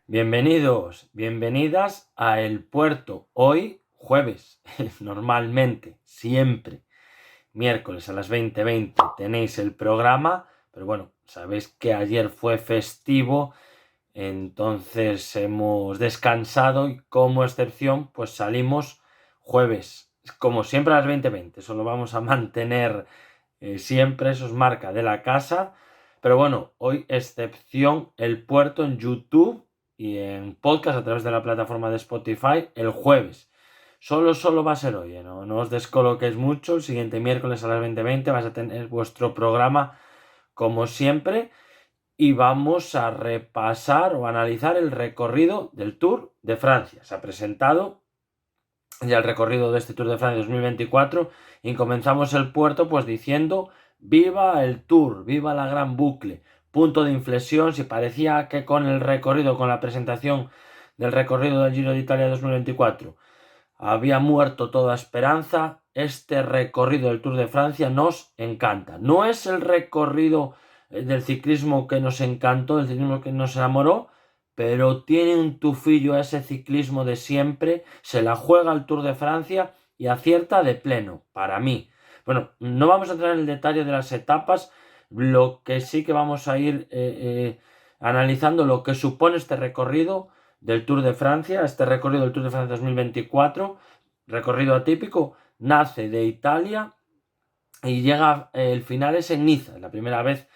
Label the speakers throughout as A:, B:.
A: Bienvenidos, bienvenidas a El Puerto. Hoy, jueves, normalmente, siempre, miércoles a las 20:20 tenéis el programa, pero bueno, sabéis que ayer fue festivo, entonces hemos descansado y como excepción, pues salimos jueves, como siempre a las 20:20. Eso lo vamos a mantener siempre, eso es marca de la casa. Pero bueno, hoy excepción El Puerto en YouTube y en podcast a través de la plataforma de Spotify el jueves. Solo va a ser hoy, no os descoloquéis mucho. El siguiente miércoles a las 20:20 vais a tener vuestro programa como siempre y vamos a repasar o analizar el recorrido del Tour de Francia. Se ha presentado ya el recorrido de este Tour de Francia 2024 y comenzamos el Puerto pues diciendo viva el Tour, viva la gran bucle, punto de inflexión. Si parecía que con el recorrido, con la presentación del recorrido del Giro de Italia 2024 había muerto toda esperanza, este recorrido del Tour de Francia nos encanta. No es el recorrido del ciclismo que nos encantó, del ciclismo que nos enamoró, pero tiene un tufillo a ese ciclismo de siempre, se la juega al Tour de Francia y acierta de pleno, para mí. Bueno, no vamos a entrar en el detalle de las etapas, lo que sí que vamos a ir analizando lo que supone este recorrido del Tour de Francia, este recorrido del Tour de Francia 2024, recorrido atípico, nace de Italia y llega, el final es en Niza, la primera vez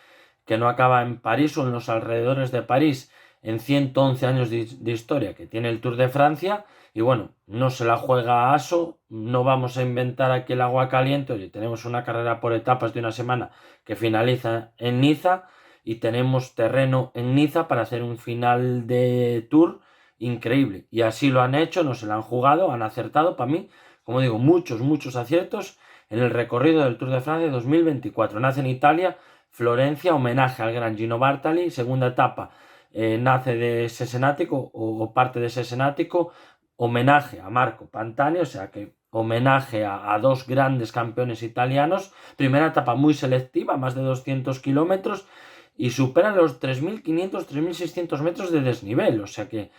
A: que no acaba en París o en los alrededores de París en 111 años de historia que tiene el Tour de Francia. Y bueno, no se la juega a Aso, no vamos a inventar aquí el agua caliente. Oye, tenemos una carrera por etapas de una semana que finaliza en Niza y tenemos terreno en Niza para hacer un final de Tour increíble. Y así lo han hecho, no se la han jugado, han acertado. Para mí, como digo, muchos aciertos en el recorrido del Tour de Francia 2024. Nace en Italia, Florencia, homenaje al gran Gino Bartali. Segunda etapa nace de Cesenatico o parte de Cesenatico, homenaje a Marco Pantani, o sea que homenaje a dos grandes campeones italianos. Primera etapa muy selectiva, más de 200 kilómetros y supera los 3.500, 3.600 metros de desnivel, o sea que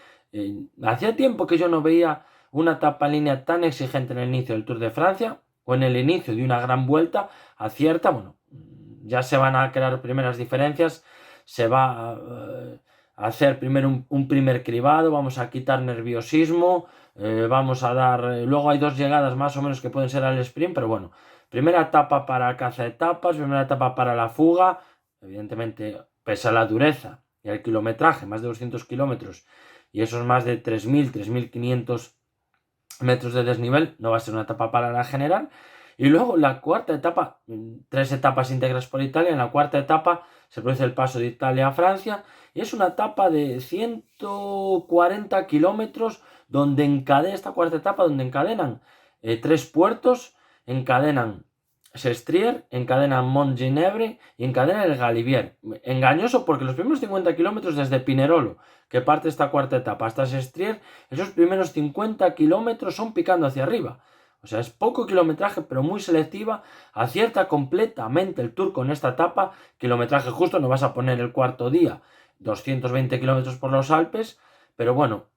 A: hacía tiempo que yo no veía una etapa en línea tan exigente en el inicio del Tour de Francia o en el inicio de una gran vuelta. Acierta, bueno, ya se van a crear primeras diferencias, se va a hacer primero un primer cribado, vamos a quitar nerviosismo, vamos a dar, luego hay dos llegadas más o menos que pueden ser al sprint, pero bueno, primera etapa para caza etapas, primera etapa para la fuga, evidentemente pese a la dureza y el kilometraje, más de 200 kilómetros y esos más de 3.000, 3.500 metros de desnivel, no va a ser una etapa para la general. Y luego la cuarta etapa, 3 etapas íntegras por Italia. En la cuarta etapa se produce el paso de Italia a Francia y es una etapa de 140 kilómetros donde esta cuarta etapa donde encadenan 3 puertos, encadenan Sestriere, encadenan Montgenebre y encadenan el Galibier. Engañoso porque los primeros 50 kilómetros desde Pinerolo, que parte esta cuarta etapa, hasta Sestriere, esos primeros 50 kilómetros son picando hacia arriba. O sea, es poco kilometraje, pero muy selectiva. Acierta completamente el Tour con esta etapa. Kilometraje justo, no vas a poner el cuarto día 220 kilómetros por los Alpes. Pero bueno,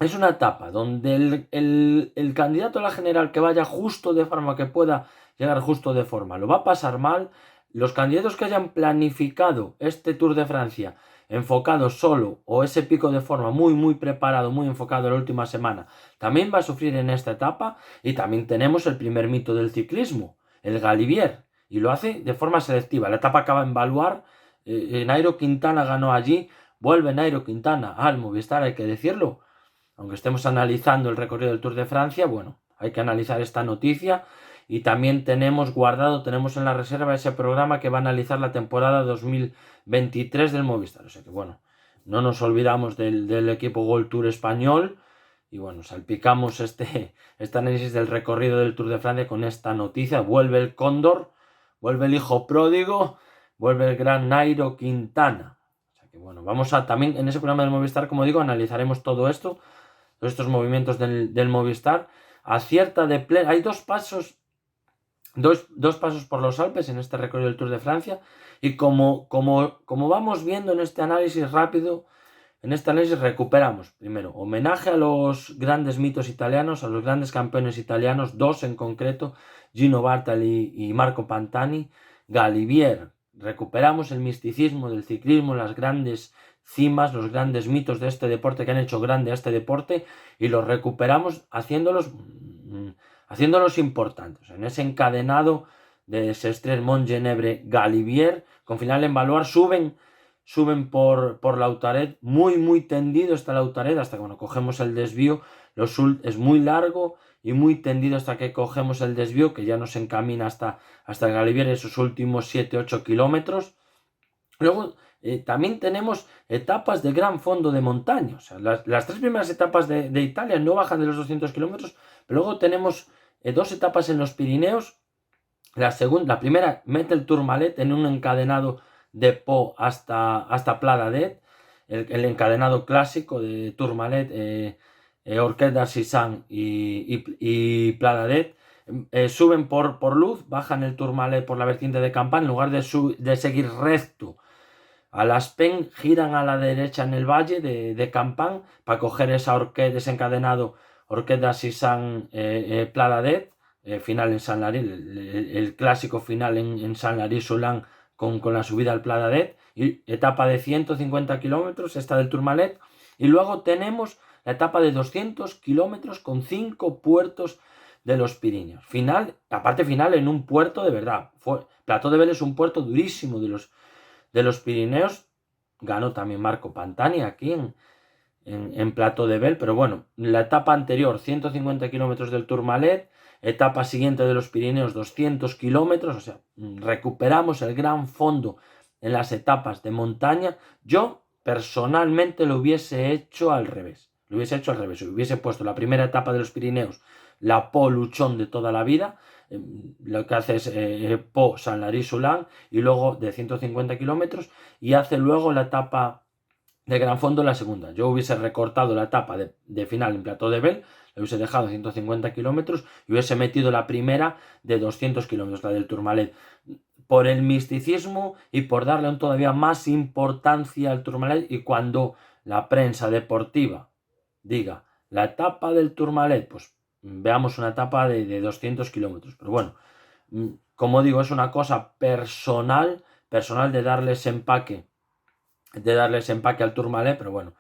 A: es una etapa donde el candidato a la general que vaya justo de forma, que pueda llegar justo de forma, lo va a pasar mal. Los candidatos que hayan planificado este Tour de Francia enfocado solo o ese pico de forma muy preparado, muy enfocado en la última semana, también va a sufrir en esta etapa. Y también tenemos el primer mito del ciclismo, el Galibier, y lo hace de forma selectiva. La etapa acaba en Baluard, Nairo Quintana ganó allí, vuelve Nairo Quintana al Movistar, hay que decirlo. Aunque estemos analizando el recorrido del Tour de Francia, bueno, hay que analizar esta noticia. Y también tenemos en la reserva ese programa que va a analizar la temporada 2023 del Movistar. O sea que bueno, no nos olvidamos del equipo World Tour español. Y bueno, salpicamos este análisis del recorrido del Tour de Francia con esta noticia. Vuelve el cóndor, vuelve el hijo pródigo, vuelve el gran Nairo Quintana. O sea que bueno, vamos a también en ese programa del Movistar, como digo, analizaremos todo esto, todos estos movimientos del Movistar. acierta de pleno. Hay dos pasos por los Alpes en este recorrido del Tour de Francia, y como vamos viendo en este análisis rápido, recuperamos primero homenaje a los grandes mitos italianos, a los grandes campeones italianos, dos en concreto, Gino Bartali y Marco Pantani. Galibier, recuperamos el misticismo del ciclismo, las grandes cimas, los grandes mitos de este deporte que han hecho grande a este deporte, y los recuperamos haciéndolos importantes. En ese encadenado de Sestres, Montgenebre, Galibier, con final en Valois, suben por Lautaret, muy tendido está Lautaret, hasta que cogemos el desvío. Es muy largo y muy tendido hasta que cogemos el desvío, que ya nos encamina hasta el Galibier, esos últimos 7-8 kilómetros. Luego también tenemos etapas de gran fondo de montaña. O sea, las tres primeras etapas de Italia no bajan de los 200 kilómetros, pero luego tenemos dos etapas en los Pirineos. La primera mete el Tourmalet en un encadenado de Pau hasta Pla d'Adet, el encadenado clásico de Tourmalet, Orquet d'Assissan y Pla d'Adet. Suben por Luz, bajan el Tourmalet por la vertiente de Campán, en lugar de seguir recto a Las Pen, giran a la derecha en el valle de Campán para coger ese encadenado Orquet d'Assissan, Pla d'Adet, final en Saint-Lary, el clásico final en Saint-Lary-Soulan con la subida al Pla d'Adet, y etapa de 150 kilómetros, esta del Tourmalet, y luego tenemos la etapa de 200 kilómetros con 5 puertos de los Pirineos. La parte final en un puerto de verdad. Plateau de Bel es un puerto durísimo de los Pirineos. Ganó también Marco Pantani aquí en Plateau de Bel, pero bueno, la etapa anterior, 150 kilómetros del Tourmalet, etapa siguiente de los Pirineos, 200 kilómetros, o sea, recuperamos el gran fondo en las etapas de montaña. Yo personalmente lo hubiese hecho al revés. Hubiese puesto la primera etapa de los Pirineos, la Pau Luchón de toda la vida, lo que hace es Pau, Saint-Lary-Soulan, y luego de 150 kilómetros, y hace luego la etapa de gran fondo la segunda. Yo hubiese recortado la etapa de final en Plateau de Bel, le hubiese dejado 150 kilómetros y hubiese metido la primera de 200 kilómetros, la del Tourmalet, por el misticismo y por darle todavía más importancia al Tourmalet. Y cuando la prensa deportiva diga la etapa del Tourmalet, pues veamos una etapa de 200 kilómetros. Pero bueno, como digo, es una cosa personal de darles empaque al Tourmalet, pero bueno.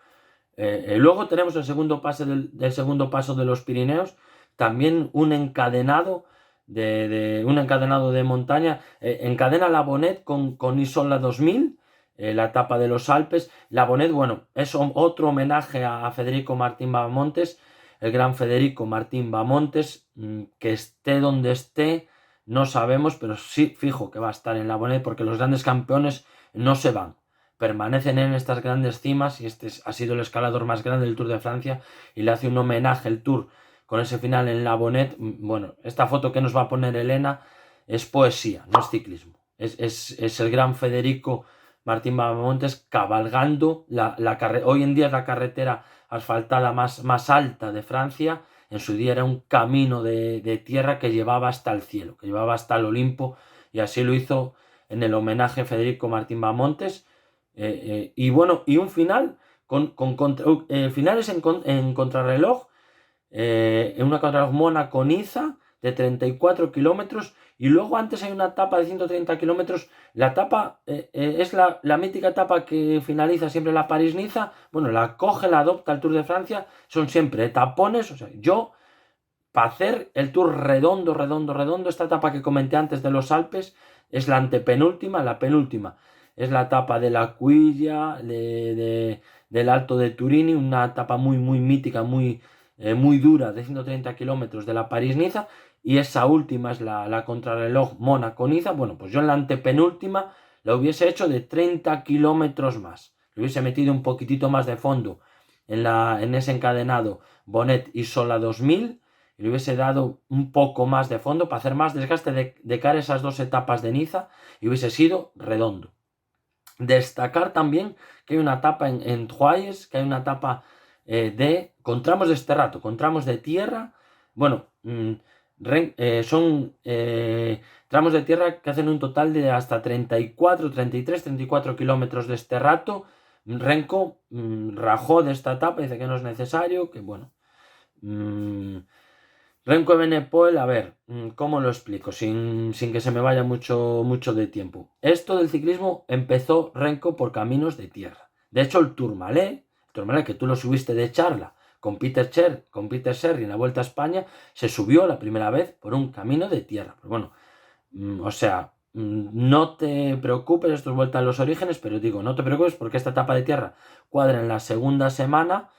A: Luego tenemos el segundo paso de los Pirineos, también un encadenado de montaña. Encadena la Bonnet con Isola 2000, la etapa de los Alpes. La Bonnet, bueno, es otro homenaje a Federico Martín Bahamontes, el gran Federico Martín Bahamontes, que esté donde esté, no sabemos, pero sí fijo que va a estar en la Bonnet, porque los grandes campeones no se van, permanecen en estas grandes cimas, y este ha sido el escalador más grande del Tour de Francia, y le hace un homenaje el Tour con ese final en la Bonnet. Bueno, esta foto que nos va a poner Elena es poesía, no es ciclismo. Es el gran Federico Martín Bahamontes cabalgando la carretera. Hoy en día es la carretera asfaltada más alta de Francia. En su día era un camino de tierra que llevaba hasta el cielo, que llevaba hasta el Olimpo, y así lo hizo en el homenaje a Federico Martín Bahamontes. Y bueno, y un final finales en contrarreloj, en una contrarreloj Mónaco-Niza de 34 kilómetros, y luego antes hay una etapa de 130 kilómetros. La etapa es la mítica etapa que finaliza siempre la París-Niza. Bueno, la adopta el Tour de Francia, son siempre etapones. O sea, yo, para hacer el Tour redondo, esta etapa que comenté antes de los Alpes es la antepenúltima. La penúltima es la etapa de la Quilla, del Alto de Turini, una etapa muy mítica, muy dura, de 130 kilómetros de la París-Niza, y esa última es la contrarreloj Mónaco-Niza. Bueno, pues yo en la antepenúltima la hubiese hecho de 30 kilómetros más. Le hubiese metido un poquitito más de fondo en ese encadenado Bonnet y Sola 2000, y le hubiese dado un poco más de fondo para hacer más desgaste de cara a esas dos etapas de Niza, y hubiese sido redondo. Destacar también que hay una etapa en Troyes, que hay una etapa con tramos de esterrato, con tramos de tierra, Bueno, son tramos de tierra que hacen un total de hasta 34, 33, 34 kilómetros de este rato. Renko rajó de esta etapa, dice que no es necesario, que bueno. Renko Evenepoel, a ver, ¿cómo lo explico? Sin que se me vaya mucho de tiempo. Esto del ciclismo empezó Renko por caminos de tierra. De hecho, el Tourmalet que tú lo subiste de charla con Peter Sherry en la Vuelta a España, se subió la primera vez por un camino de tierra. Pero bueno, o sea, no te preocupes, esto es vuelta a los orígenes, pero digo, no te preocupes porque esta etapa de tierra cuadra en la segunda semana.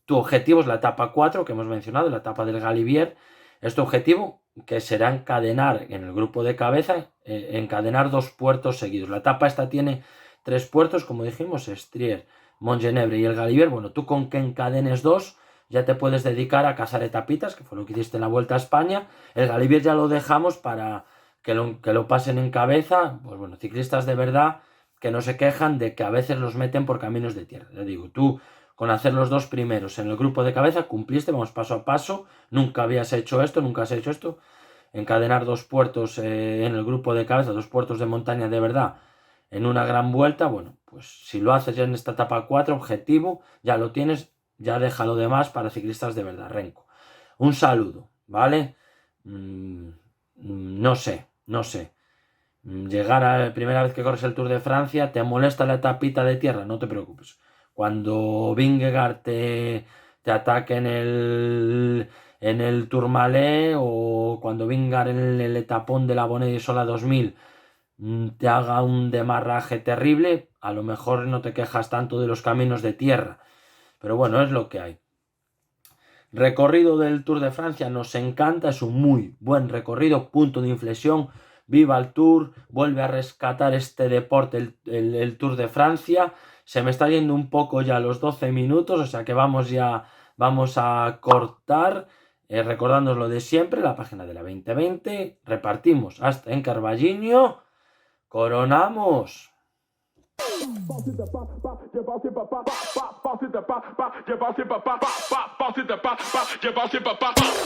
A: Tu objetivo es la etapa 4 que hemos mencionado, la etapa del Galibier. Este objetivo que será encadenar en el grupo de cabeza, encadenar 2 puertos seguidos. La etapa esta tiene 3 puertos, como dijimos, Estrier, Montgenebre y el Galibier. Bueno, tú con que encadenes 2 ya te puedes dedicar a cazar etapitas, que fue lo que hiciste en la Vuelta a España. El Galibier ya lo dejamos para que lo pasen en cabeza. Pues bueno, ciclistas de verdad que no se quejan de que a veces los meten por caminos de tierra. Le digo, tú con hacer los 2 primeros en el grupo de cabeza cumpliste, vamos paso a paso, nunca habías hecho esto, nunca has hecho esto, encadenar 2 puertos en el grupo de cabeza, 2 puertos de montaña de verdad en una gran vuelta. Bueno, pues si lo haces ya en esta etapa 4, objetivo, ya lo tienes, ya deja lo demás para ciclistas de verdad. Renko, un saludo, ¿vale? No sé, llegar a la primera vez que corres el Tour de Francia, te molesta la etapita de tierra, no te preocupes. Cuando Vingegaard te ataque en el Tourmalet, o cuando Vingegaard en el etapón de la Bonnet Sola 2000 te haga un demarraje terrible, a lo mejor no te quejas tanto de los caminos de tierra. Pero bueno, es lo que hay. Recorrido del Tour de Francia nos encanta, es un muy buen recorrido, punto de inflexión. Viva el Tour, vuelve a rescatar este deporte, el Tour de Francia. Se me está yendo un poco ya los 12 minutos, o sea que vamos a cortar, recordándonos lo de siempre, la página de la 2020, repartimos hasta en Carballiño, coronamos.